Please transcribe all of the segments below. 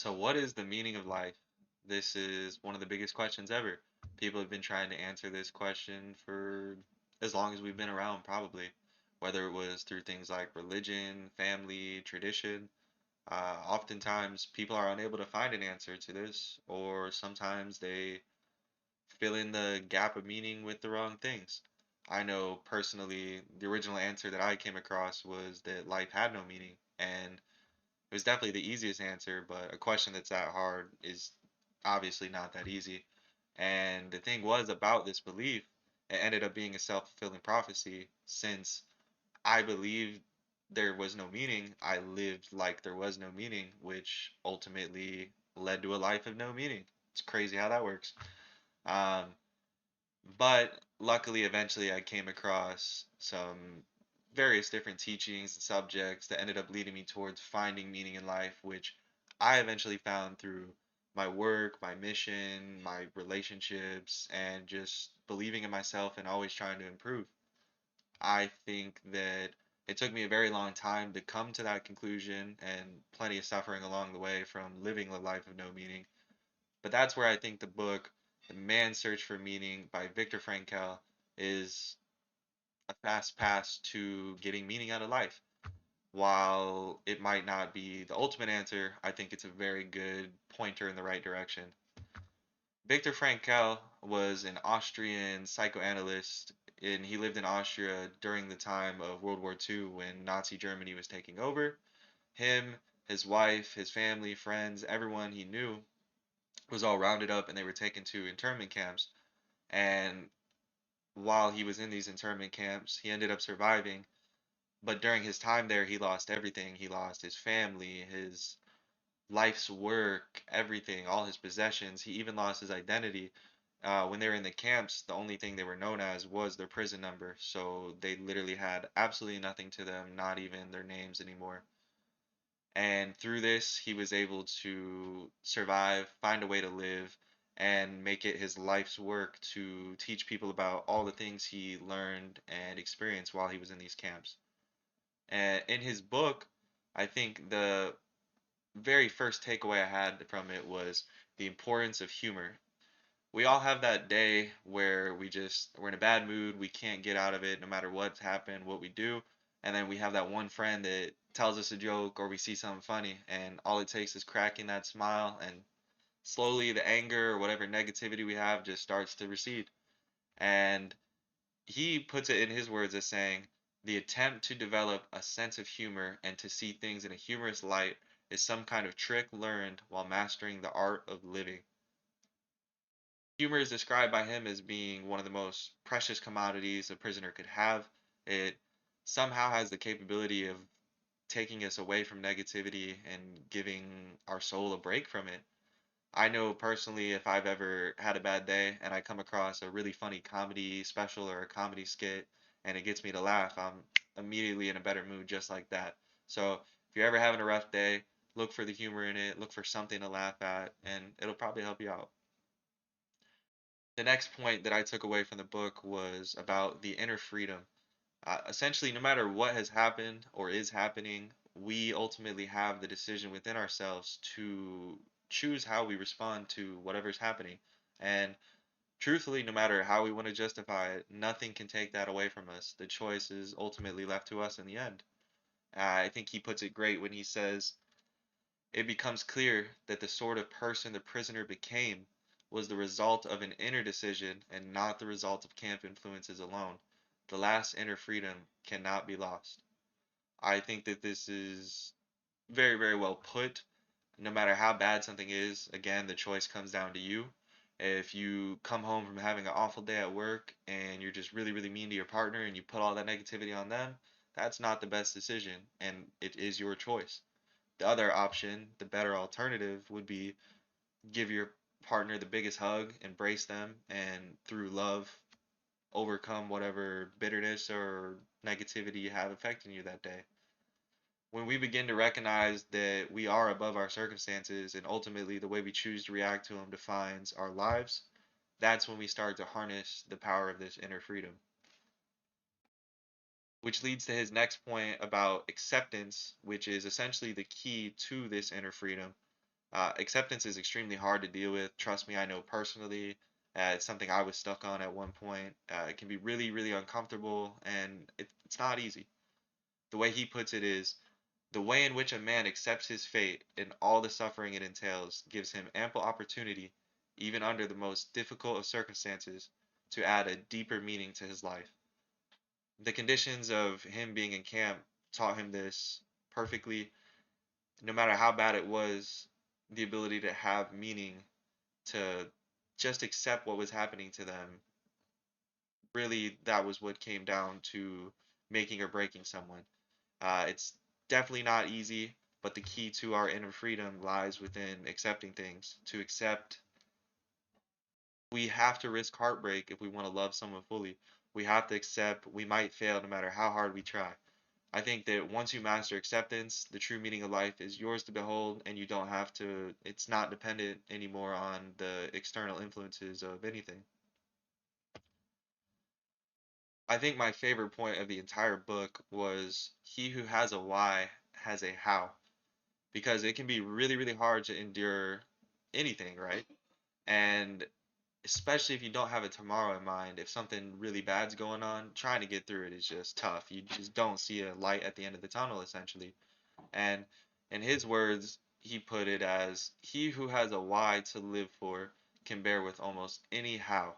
So, what is the meaning of life? This is one of the biggest questions ever. People have been trying to answer this question for as long as we've been around, probably. Whether it was through things like religion, family, tradition. Oftentimes, people are unable to find an answer to this, or sometimes they fill in the gap of meaning with the wrong things. I know personally, the original answer that I came across was that life had no meaning, and it was definitely the easiest answer, but a question that's that hard is obviously not that easy. And the thing was about this belief, it ended up being a self-fulfilling prophecy since I believed there was no meaning, I lived like there was no meaning, which ultimately led to a life of no meaning. It's crazy how that works. Um, but luckily, eventually, I came across some various different teachings and subjects that ended up leading me towards finding meaning in life, which I eventually found through my work, my mission, my relationships, and just believing in myself and always trying to improve. I think that it took me a very long time to come to that conclusion and plenty of suffering along the way from living a life of no meaning. But that's where I think the book, The Man's Search for Meaning by Viktor Frankl, is a fast pass to getting meaning out of life. While it might not be the ultimate answer, I think it's a very good pointer in the right direction. Viktor Frankl was an Austrian psychoanalyst, and he lived in Austria during the time of World War II when Nazi Germany was taking over. Him, his wife, his family, friends, everyone he knew was all rounded up and they were taken to internment camps. And while he was in these internment camps, he ended up surviving. But during his time there, he lost everything. He lost his family, his life's work, everything, all his possessions. He even lost his identity. When they were in the camps, the only thing they were known as was their prison number. So they literally had absolutely nothing to them, not even their names anymore. And through this, he was able to survive, find a way to live, and make it his life's work to teach people about all the things he learned and experienced while he was in these camps. And in his book, I think the very first takeaway I had from it was the importance of humor. We all have that day where we're in a bad mood, we can't get out of it no matter what's happened, what we do, and then we have that one friend that tells us a joke or we see something funny, and all it takes is cracking that smile, and slowly the anger or whatever negativity we have just starts to recede. And he puts it in his words as saying, the attempt to develop a sense of humor and to see things in a humorous light is some kind of trick learned while mastering the art of living. Humor is described by him as being one of the most precious commodities a prisoner could have. It somehow has the capability of taking us away from negativity and giving our soul a break from it. I know personally if I've ever had a bad day and I come across a really funny comedy special or a comedy skit and it gets me to laugh, I'm immediately in a better mood just like that. So if you're ever having a rough day, look for the humor in it, look for something to laugh at, and it'll probably help you out. The next point that I took away from the book was about the inner freedom. Essentially, no matter what has happened or is happening, we ultimately have the decision within ourselves to choose how we respond to whatever's happening. And truthfully, no matter how we want to justify it, nothing can take that away from us. The choice is ultimately left to us in the end. I think he puts it great when he says, it becomes clear that the sort of person the prisoner became was the result of an inner decision and not the result of camp influences alone. The last inner freedom cannot be lost. I think that this is very, very well put. No matter how bad something is, again, the choice comes down to you. If you come home from having an awful day at work and you're just really, really mean to your partner and you put all that negativity on them, that's not the best decision, and it is your choice. The other option, the better alternative, would be give your partner the biggest hug, embrace them, and through love, overcome whatever bitterness or negativity you have affecting you that day. When we begin to recognize that we are above our circumstances and ultimately the way we choose to react to them defines our lives, that's when we start to harness the power of this inner freedom. Which leads to his next point about acceptance, which is essentially the key to this inner freedom. Acceptance is extremely hard to deal with. Trust me, I know personally. It's something I was stuck on at one point. It can be really, really uncomfortable, and it's not easy. The way he puts it is the way in which a man accepts his fate and all the suffering it entails gives him ample opportunity, even under the most difficult of circumstances, to add a deeper meaning to his life. The conditions of him being in camp taught him this perfectly. No matter how bad it was, the ability to have meaning, to just accept what was happening to them, really, that was what came down to making or breaking someone. It's definitely not easy, but the key to our inner freedom lies within accepting things. To accept, we have to risk heartbreak if we want to love someone fully. We have to accept we might fail no matter how hard we try. I think that once you master acceptance, the true meaning of life is yours to behold, and you don't have to, it's not dependent anymore on the external influences of anything. I think my favorite point of the entire book was he who has a why has a how, because it can be really, really hard to endure anything, right? And especially if you don't have a tomorrow in mind, if something really bad's going on, trying to get through it is just tough. You just don't see a light at the end of the tunnel, essentially. And in his words, he put it as, he who has a why to live for can bear with almost any how.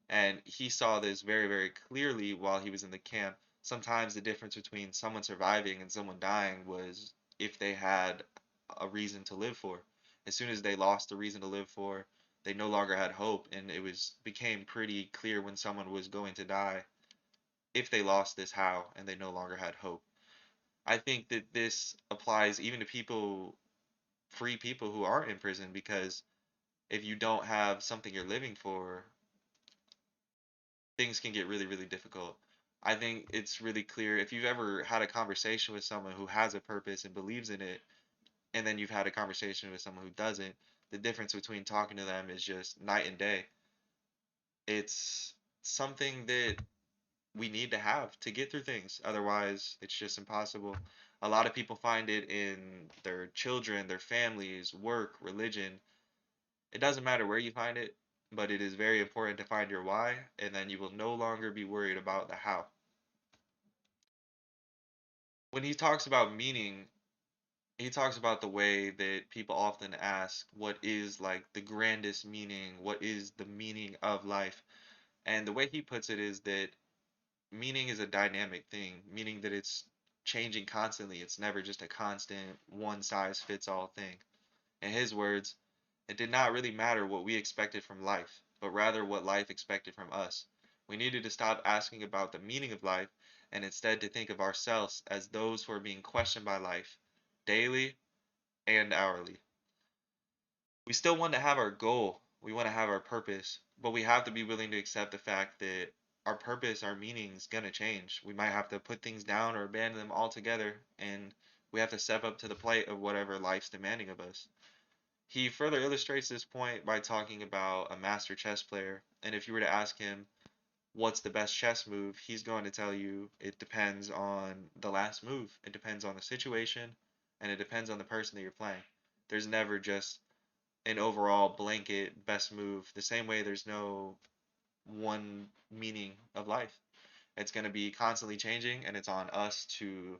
And he saw this very, very clearly while he was in the camp. Sometimes the difference between someone surviving and someone dying was if they had a reason to live for. As soon as they lost the reason to live for, they no longer had hope, and it was became pretty clear when someone was going to die if they lost this how and they no longer had hope. I think that this applies even to people, free people who are in prison, because if you don't have something you're living for, things can get really, really difficult. I think it's really clear if you've ever had a conversation with someone who has a purpose and believes in it, and then you've had a conversation with someone who doesn't, the difference between talking to them is just night and day. It's something that we need to have to get through things. Otherwise, it's just impossible. A lot of people find it in their children, their families, work, religion. It doesn't matter where you find it, but it is very important to find your why, and then you will no longer be worried about the how. When he talks about meaning, he talks about the way that people often ask, what is like the grandest meaning? What is the meaning of life? And the way he puts it is that meaning is a dynamic thing, meaning that it's changing constantly. It's never just a constant one size fits all thing. In his words, it did not really matter what we expected from life, but rather what life expected from us. We needed to stop asking about the meaning of life and instead to think of ourselves as those who are being questioned by life, daily and hourly. We still want to have our goal, we want to have our purpose, but we have to be willing to accept the fact that our purpose, our meaning is going to change. We might have to put things down or abandon them altogether, and we have to step up to the plate of whatever life's demanding of us. He further illustrates this point by talking about a master chess player, and if you were to ask him what's the best chess move, he's going to tell you it depends on the last move. It depends on the situation, and it depends on the person that you're playing. There's never just an overall blanket best move. The same way there's no one meaning of life. It's going to be constantly changing, and it's on us to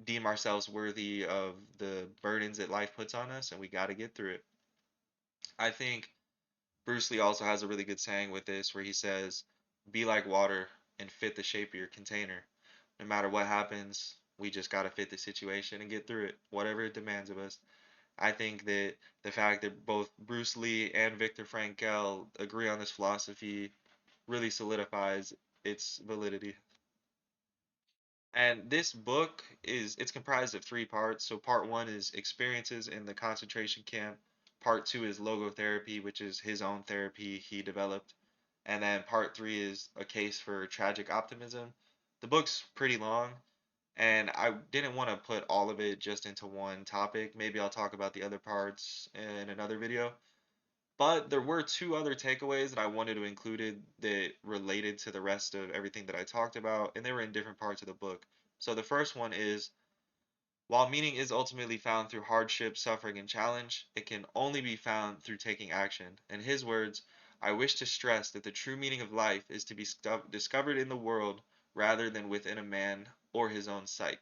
deem ourselves worthy of the burdens that life puts on us, and we got to get through it. I think Bruce Lee also has a really good saying with this where he says, be like water and fit the shape of your container. No matter what happens, we just got to fit the situation and get through it, whatever it demands of us. I think that the fact that both Bruce Lee and Viktor Frankl agree on this philosophy really solidifies its validity. And this book is it's comprised of three parts. So part one is experiences in the concentration camp. Part two is logotherapy, which is his own therapy he developed. And then part three is a case for tragic optimism. The book's pretty long, and I didn't want to put all of it just into one topic. Maybe I'll talk about the other parts in another video. But there were two other takeaways that I wanted to include that related to the rest of everything that I talked about, and they were in different parts of the book. So the first one is While meaning is ultimately found through hardship, suffering, and challenge, it can only be found through taking action. In his words, I wish to stress that the true meaning of life is to be discovered in the world rather than within a man or his own psyche.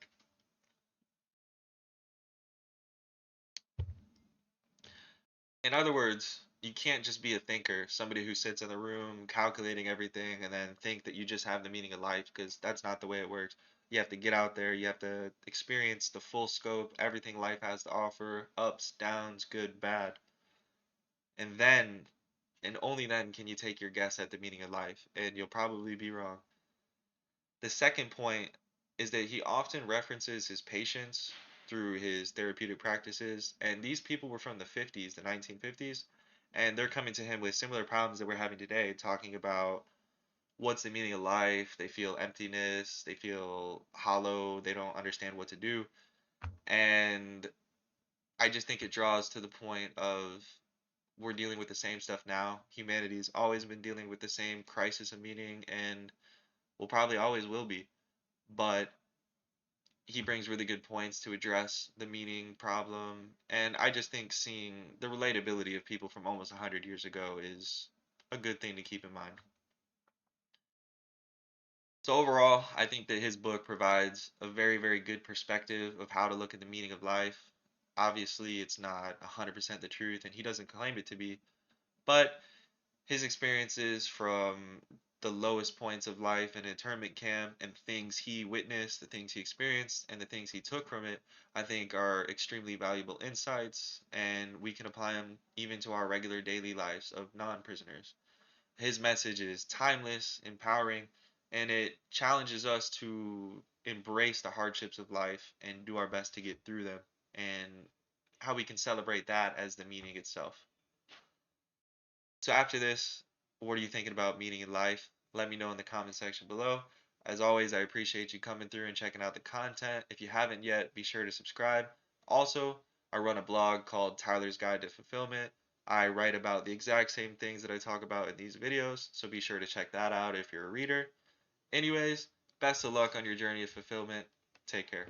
In other words, you can't just be a thinker, somebody who sits in the room calculating everything and then think that you just have the meaning of life, because that's not the way it works. You have to get out there, you have to experience the full scope, everything life has to offer, ups, downs, good, bad. And then, and only then, can you take your guess at the meaning of life, and you'll probably be wrong. The second point is that he often references his patients through his therapeutic practices, and these people were from the 50s, the 1950s, and they're coming to him with similar problems that we're having today, talking about what's the meaning of life. They feel emptiness, they feel hollow, they don't understand what to do. And I just think it draws to the point of we're dealing with the same stuff now. Humanity's always been dealing with the same crisis of meaning and will probably always will be. But he brings really good points to address the meaning problem. And I just think seeing the relatability of people from almost 100 years ago is a good thing to keep in mind. So overall, I think that his book provides a very, very good perspective of how to look at the meaning of life. Obviously, it's not 100% the truth, and he doesn't claim it to be, but his experiences from the lowest points of life in internment camp and things he witnessed, the things he experienced, and the things he took from it, I think are extremely valuable insights, and we can apply them even to our regular daily lives of non-prisoners. His message is timeless, empowering, and it challenges us to embrace the hardships of life and do our best to get through them, and how we can celebrate that as the meaning itself. So after this, what are you thinking about meaning in life? Let me know in the comment section below. As always, I appreciate you coming through and checking out the content. If you haven't yet, be sure to subscribe. Also, I run a blog called Tyler's Guide to Fulfillment. I write about the exact same things that I talk about in these videos, so be sure to check that out if you're a reader. Anyways, best of luck on your journey of fulfillment. Take care.